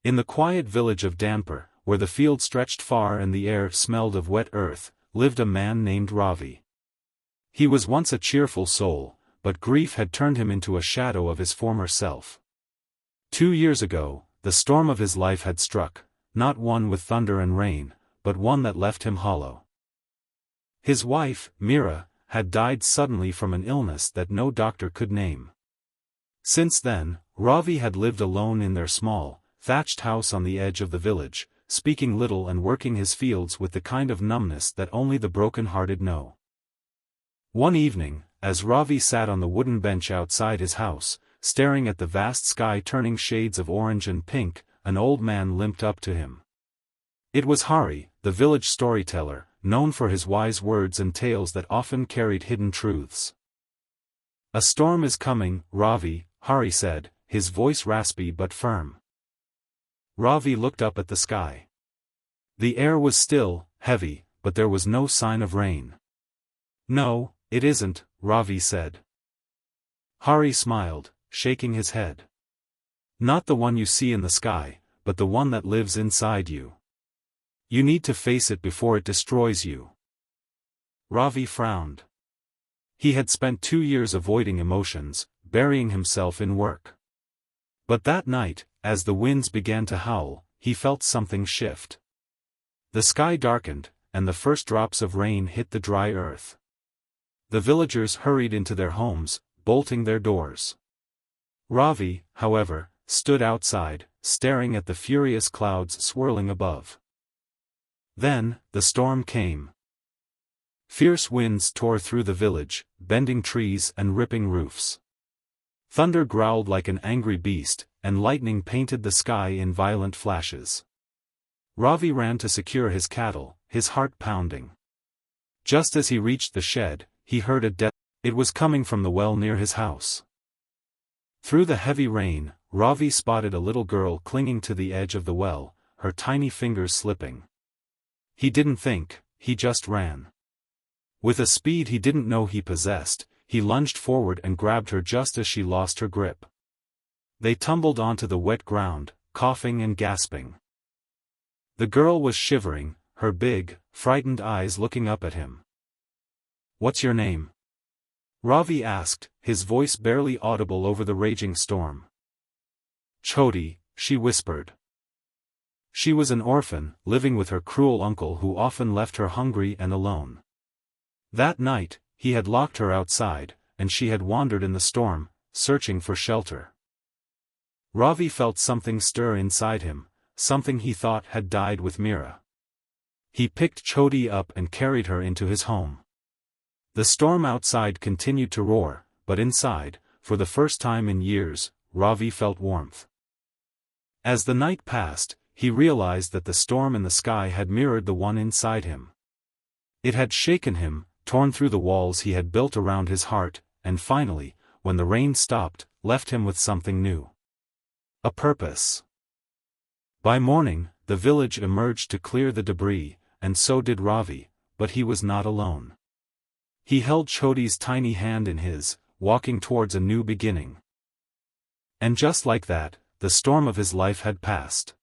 In the quiet village of Danpur, where the field stretched far and the air smelled of wet earth, lived a man named Ravi. He was once a cheerful soul, but grief had turned him into a shadow of his former self. 2 years ago, the storm of his life had struck, not one with thunder and rain, but one that left him hollow. His wife, Meera, had died suddenly from an illness that no doctor could name. Since then, Ravi had lived alone in their small, thatched house on the edge of the village, speaking little and working his fields with the kind of numbness that only the broken-hearted know. One evening, as Ravi sat on the wooden bench outside his house, staring at the vast sky turning shades of orange and pink, an old man limped up to him. It was Hari, the village storyteller, known for his wise words and tales that often carried hidden truths. "A storm is coming, Ravi," Hari said, his voice raspy but firm. Ravi looked up at the sky. The air was still, heavy, but there was no sign of rain. "No, it isn't," Ravi said. Hari smiled, shaking his head. "Not the one you see in the sky, but the one that lives inside you. You need to face it before it destroys you." Ravi frowned. He had spent 2 years avoiding emotions, burying himself in work. But that night, as the winds began to howl, he felt something shift. The sky darkened, and the first drops of rain hit the dry earth. The villagers hurried into their homes, bolting their doors. Ravi, however, stood outside, staring at the furious clouds swirling above. Then, the storm came. Fierce winds tore through the village, bending trees and ripping roofs. Thunder growled like an angry beast, and lightning painted the sky in violent flashes. Ravi ran to secure his cattle, his heart pounding. Just as he reached the shed, he heard a death. It was coming from the well near his house. Through the heavy rain, Ravi spotted a little girl clinging to the edge of the well, her tiny fingers slipping. He didn't think, he just ran. With a speed he didn't know he possessed, he lunged forward and grabbed her just as she lost her grip. They tumbled onto the wet ground, coughing and gasping. The girl was shivering, her big, frightened eyes looking up at him. "What's your name?" Ravi asked, his voice barely audible over the raging storm. "Choti," she whispered. She was an orphan, living with her cruel uncle who often left her hungry and alone. That night, he had locked her outside, and she had wandered in the storm, searching for shelter. Ravi felt something stir inside him, something he thought had died with Meera. He picked Choti up and carried her into his home. The storm outside continued to roar, but inside, for the first time in years, Ravi felt warmth. As the night passed, he realized that the storm in the sky had mirrored the one inside him. It had shaken him, torn through the walls he had built around his heart, and finally, when the rain stopped, left him with something new. A purpose. By morning, the village emerged to clear the debris, and so did Ravi, but he was not alone. He held Choti's tiny hand in his, walking towards a new beginning. And just like that, the storm of his life had passed.